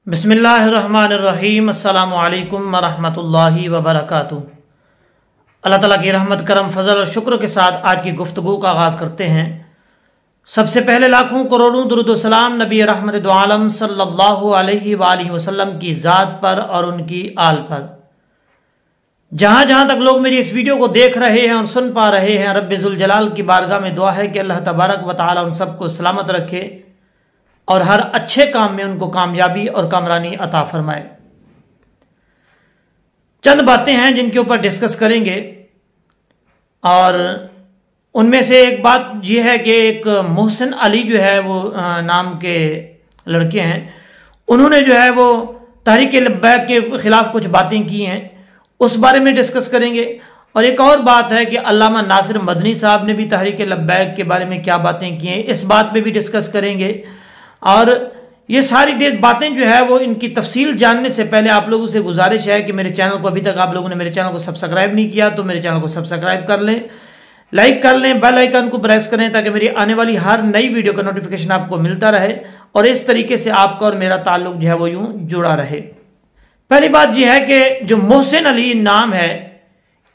बिस्मिल्लाहिर्रहमानिर्रहीम अस्सलामुअलैकुम वरहमतुल्लाहि वबरकातुहू। अल्लाह ताला की रहमत करम फजल और शुक्र के साथ आज की गुफ्तगू का आगाज़ करते हैं। सबसे पहले लाखों करोड़ों दुरूद व सलाम नबी रहमत दो आलम सल्लल्लाहु अलैहि वसल्लम की ज़ात पर और उनकी आल पर। जहाँ जहाँ तक लोग मेरी इस वीडियो को देख रहे हैं और सुन पा रहे हैं, रब्बे जुल जलाल की बारगाह में दुआ है कि अल्लाह तबारक व तआला उन सबको सलामत रखे और हर अच्छे काम में उनको कामयाबी और कामरानी अता फरमाए। चंद बातें हैं जिनके ऊपर डिस्कस करेंगे और उनमें से एक बात यह है कि एक मोहसिन अली जो है वो नाम के लड़के हैं, उन्होंने जो है वो तहरीक लब्बैक के खिलाफ कुछ बातें की हैं, उस बारे में डिस्कस करेंगे। और एक और बात है कि अल्लामा नासिर मदनी साहब ने भी तहरीक लब्बैक के बारे में क्या बातें की हैं, इस बात पे भी डिस्कस करेंगे। और ये सारी बातें जो है वो इनकी तफसील जानने से पहले आप लोगों से गुजारिश है कि मेरे चैनल को, अभी तक आप लोगों ने मेरे चैनल को सब्सक्राइब नहीं किया तो मेरे चैनल को सब्सक्राइब कर लें, लाइक कर लें, बेल आइकन को प्रेस करें ताकि मेरी आने वाली हर नई वीडियो का नोटिफिकेशन आपको मिलता रहे और इस तरीके से आपका और मेरा ताल्लुक जो है वो यूं जुड़ा रहे। पहली बात यह है कि जो मोहसिन अली नाम है,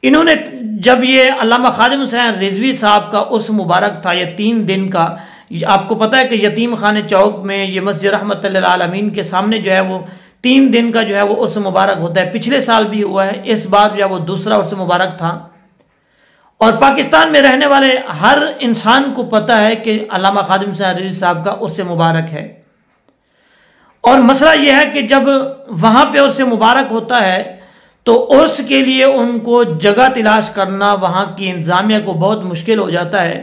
इन्होंने जब ये अल्लामा खादिम हुसैन रिजवी साहब का उर्स मुबारक था, ये 3 दिन का, आपको पता है कि यतीम खाने चौक में ये मस्जिद रहमतुल लिल आलमीन के सामने जो है वो 3 दिन का जो है वो उर्स मुबारक होता है। पिछले साल भी हुआ है, इस बार जो है वो दूसरा उर्स मुबारक था। और पाकिस्तान में रहने वाले हर इंसान को पता है कि अल्लामा खादिम हुसैन रिजवी साहब का उर्स मुबारक है। और मसला यह है कि जब वहां पे उर्स मुबारक होता है तो उर्स के लिए उनको जगह तलाश करना वहां की इंतजामिया को बहुत मुश्किल हो जाता है,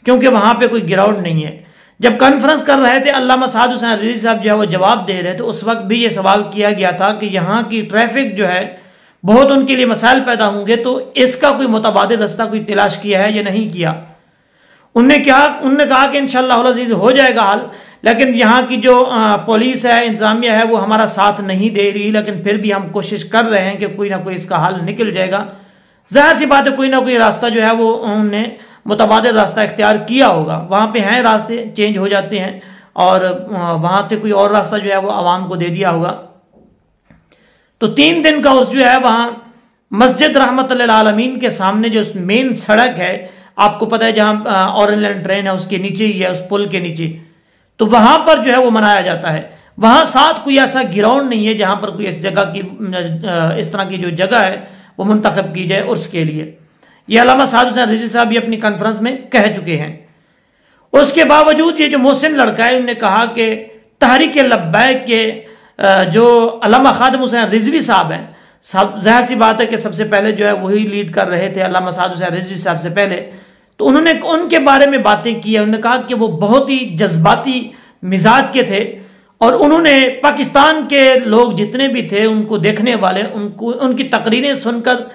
क्योंकि वहां पे कोई ग्राउंड नहीं है। जब कॉन्फ्रेंस कर रहे थे अल्लामा साद हुसैन रिजवी साहब जो है वो जवाब दे रहे थे, उस वक्त भी ये सवाल किया गया था कि यहाँ की ट्रैफिक जो है बहुत उनके लिए मसाइल पैदा होंगे, तो इसका कोई मुतबादिल रास्ता कोई तलाश किया है या नहीं किया। उन्होंने कहा कि इंशाअल्लाह अज़ीज़ हो जाएगा हल, लेकिन यहाँ की जो पुलिस है, इंतजामिया है, वो हमारा साथ नहीं दे रही, लेकिन फिर भी हम कोशिश कर रहे हैं कि कोई ना कोई इसका हल निकल जाएगा। जाहिर सी बात है कोई ना कोई रास्ता जो है वो उन्होंने मुतबादिल रास्ता इख्तियार किया होगा। वहाँ पे हैं रास्ते चेंज हो जाते हैं और वहाँ से कोई और रास्ता जो है वो आवाम को दे दिया होगा। तो 3 दिन का उर्स जो है वहाँ मस्जिद रहमतुल लिल आलमीन के सामने जो मेन सड़क है, आपको पता है जहाँ ऑरेंज लाइन ट्रेन है उसके नीचे ही है, उस पुल के नीचे, तो वहाँ पर जो है वो मनाया जाता है। वहाँ साथ कोई ऐसा ग्राउंड नहीं है जहाँ पर कोई इस जगह की इस तरह की जो जगह है वो मुंतखब की जाए उर्स के लिए। ये अल्लामा साद हुसैन रिजवी साहब भी अपनी कॉन्फ्रेंस में कह चुके हैं। उसके बावजूद ये जो मोहसिन लड़का है, उन्होंने कहा कि तहरीक लब्बैक के जो अल्लामा खादिम हुसैन रिजवी साहब हैं, जाहिर सी बात है कि सबसे पहले जो है वही लीड कर रहे थे अल्लामा साद हुसैन रिजवी साहब से पहले, तो उन्होंने उनके बारे में बातें की है। उन्होंने कहा कि वो बहुत ही जज्बाती मिजाज के थे और उन्होंने पाकिस्तान के लोग जितने भी थे उनको देखने वाले, उनको उनकी तकरीरें सुनकर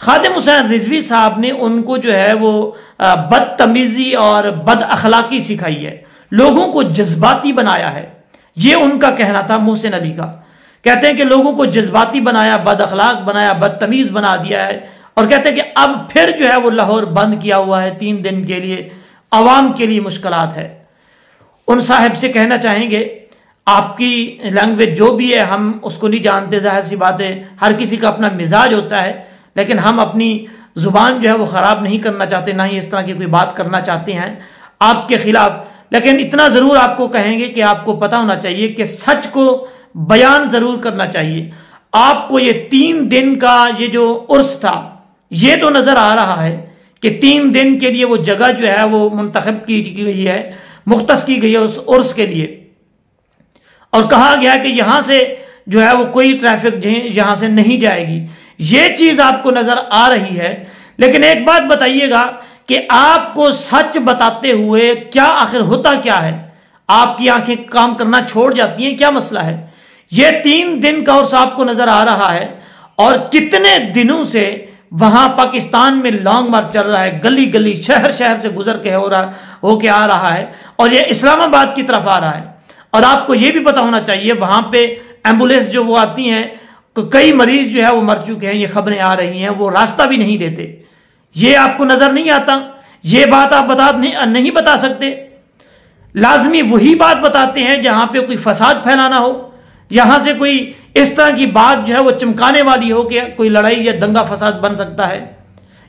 खादिम हुसैन रिजवी साहब ने उनको जो है वो बदतमीजी और बद अखलाकी सिखाई है, लोगों को जज्बाती बनाया है। ये उनका कहना था मोहसिन अली का। कहते हैं कि लोगों को जज्बाती बनाया, बद अखलाक बनाया, बदतमीज बना दिया है। और कहते हैं कि अब फिर जो है वो लाहौर बंद किया हुआ है 3 दिन के लिए, आवाम के लिए मुश्किलात है। उन साहब से कहना चाहेंगे आपकी लैंग्वेज जो भी है हम उसको नहीं जानते, जाहिर सी बात है हर किसी का अपना मिजाज होता है, लेकिन हम अपनी जुबान जो है वो ख़राब नहीं करना चाहते, ना ही इस तरह की कोई बात करना चाहते हैं आपके खिलाफ। लेकिन इतना ज़रूर आपको कहेंगे कि आपको पता होना चाहिए कि सच को बयान ज़रूर करना चाहिए। आपको ये 3 दिन का ये जो उर्स था, ये तो नज़र आ रहा है कि 3 दिन के लिए वो जगह जो है वो मुंतखब की गई है, मुख्तस की गई है उस उर्स के लिए, और कहा गया कि यहाँ से जो है वो कोई ट्रैफिक यहाँ से नहीं जाएगी। ये चीज आपको नजर आ रही है। लेकिन एक बात बताइएगा कि आपको सच बताते हुए क्या आखिर होता क्या है? आपकी आंखें काम करना छोड़ जाती हैं, क्या मसला है? ये 3 दिन का उर्स आपको नजर आ रहा है और कितने दिनों से वहां पाकिस्तान में लॉन्ग मार्च चल रहा है, गली गली शहर शहर से गुजर के होके आ रहा है और ये इस्लामाबाद की तरफ आ रहा है। और आपको ये भी पता होना चाहिए वहां पे एम्बुलेंस जो वो आती हैं, तो कई मरीज जो है वो मर चुके हैं, ये खबरें आ रही हैं, वो रास्ता भी नहीं देते। ये आपको नजर नहीं आता, ये बात आप नहीं बता सकते। लाजमी वही बात बताते हैं जहां पे कोई फसाद फैलाना हो, यहां से कोई इस तरह की बात जो है वो चमकाने वाली हो कि कोई लड़ाई या दंगा फसाद बन सकता है,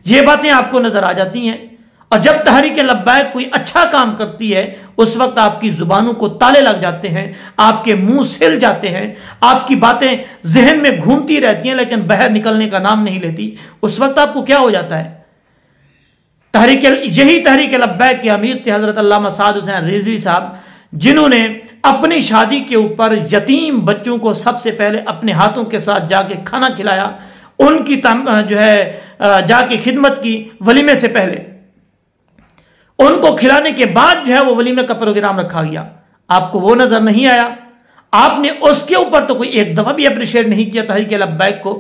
ये बातें आपको नजर आ जाती हैं। और जब तहरीक लब्बैक कोई अच्छा काम करती है उस वक्त आपकी जुबानों को ताले लग जाते हैं, आपके मुंह सिल जाते हैं, आपकी बातें जहन में घूमती रहती हैं लेकिन बाहर निकलने का नाम नहीं लेती। उस वक्त आपको क्या हो जाता है? यही तहरीक लब्बैक के अमीर थे हजरत अल्लामा साद हुसैन रिजवी साहब, जिन्होंने अपनी शादी के ऊपर यतीम बच्चों को सबसे पहले अपने हाथों के साथ जाके खाना खिलाया, उनकी जो है जाके खिदमत की वलीमे से पहले, उनको खिलाने के बाद जो है वो वलीमे का प्रोग्राम रखा गया। आपको वो नजर नहीं आया? आपने उसके ऊपर तो कोई एक दफा भी अप्रिशिएट नहीं किया तहरीक लब्बैक को।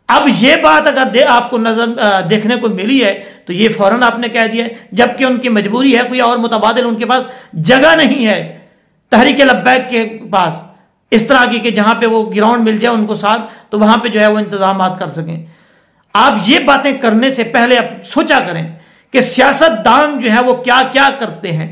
अब ये बात अगर आपको नजर देखने को मिली है तो ये फौरन आपने कह दिया, जबकि उनकी मजबूरी है, कोई और मुतबादिल उनके पास जगह नहीं है तहरीक लब्बैक के पास इस तरह की कि जहां पे वो ग्राउंड मिल जाए उनको साथ, तो वहां पे जो है वो इंतजाम कर सकें। आप ये बातें करने से पहले आप सोचा करें कि सियासतदान जो है वो क्या क्या करते हैं।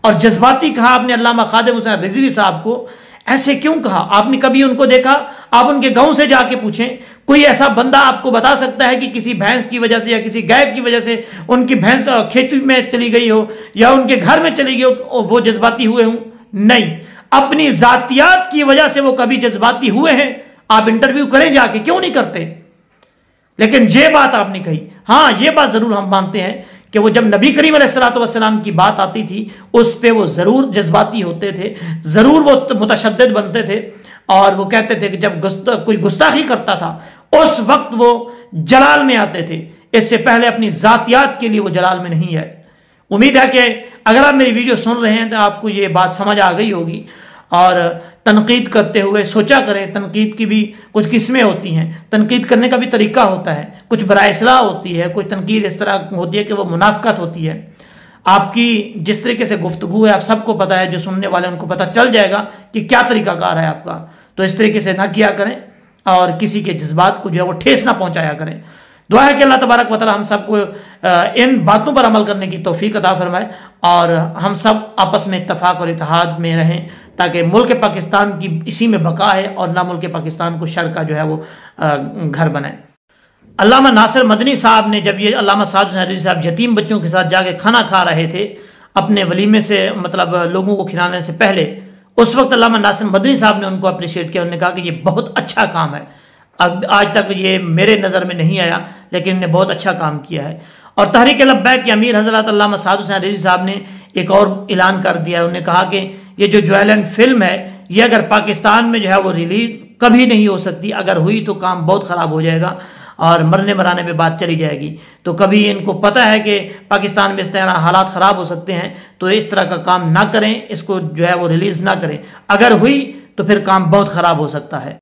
और जज्बाती कहा आपने अल्लामा खादिम हुसैन रिजवी साहब को, ऐसे क्यों कहा? आपने कभी उनको देखा? आप उनके गांव से जाके पूछें, कोई ऐसा बंदा आपको बता सकता है कि किसी भैंस की वजह से या किसी गाय की वजह से उनकी भैंस खेती में चली गई हो या उनके घर में चली गई हो, वो जज्बाती हुए हों? नहीं, अपनी जातियात की वजह से वो कभी जज्बाती हुए हैं? आप इंटरव्यू करें जाके, क्यों नहीं करते? लेकिन ये बात आपने कही। हाँ, ये बात जरूर हम मानते हैं कि वो जब नबी करीम अलैहिस्सलातु वस्सलाम की बात आती थी उस पे वो जरूर जज्बाती होते थे, जरूर वो मुतशद्दिद बनते थे। और वो कहते थे कि जब कोई गुस्ताखी करता था उस वक्त वो जलाल में आते थे, इससे पहले अपनी जातियात के लिए वो जलाल में नहीं है। उम्मीद है कि अगर आप मेरी वीडियो सुन रहे हैं तो आपको ये बात समझ आ गई होगी। और तनकीद करते हुए सोचा करें, तनकीद की भी कुछ किस्में होती हैं, तनकीद करने का भी तरीका होता है, कुछ बराइसलाह होती है, कुछ तनकीद इस तरह होती है कि वो मुनाफकत होती है। आपकी जिस तरीके से गुफ्तगू है आप सबको पता है, जो सुनने वाले उनको पता चल जाएगा कि क्या तरीकाकार है आपका। तो इस तरीके से ना किया करें और किसी के जज्बात को जो है वो ठेस ना पहुंचाया करें। दुआ है कि अल्लाह तबारक व तआला हम सबको इन बातों पर अमल करने की तौफीक अता फरमाए और हम सब आपस में इत्तफाक और इत्तेहाद में रहें, ताकि मुल्क पाकिस्तान की इसी में बका है और ना मुल्क पाकिस्तान को शर का जो है वो घर बनाए। अल्लामा नासिर मदनी साहब ने, जब ये अल्लामा साद हुसैन रिजवी साहब यतीम बच्चों के साथ जाके खाना खा रहे थे अपने वलीमे से, मतलब लोगों को खिलाने से पहले, उस वक्त अल्लामा नासिर मदनी साहब ने उनको अप्रिशिएट किया। उन्होंने कहा कि ये बहुत अच्छा काम है, आज तक ये मेरे नज़र में नहीं आया लेकिन इन्होंने बहुत अच्छा काम किया है। और तहरीक लब्बैक के अमीर हजरत अल्लामा साद हुसैन रिजवी साहब ने एक और ऐलान कर दिया है। उन्होंने कहा कि ये जो ज्वेलन फिल्म है ये अगर पाकिस्तान में जो है वो रिलीज कभी नहीं हो सकती, अगर हुई तो काम बहुत ख़राब हो जाएगा और मरने मराने पे बात चली जाएगी। तो कभी इनको पता है कि पाकिस्तान में इस तरह हालात ख़राब हो सकते हैं, तो इस तरह का काम ना करें, इसको जो है वो रिलीज़ ना करें। अगर हुई तो फिर काम बहुत ख़राब हो सकता है।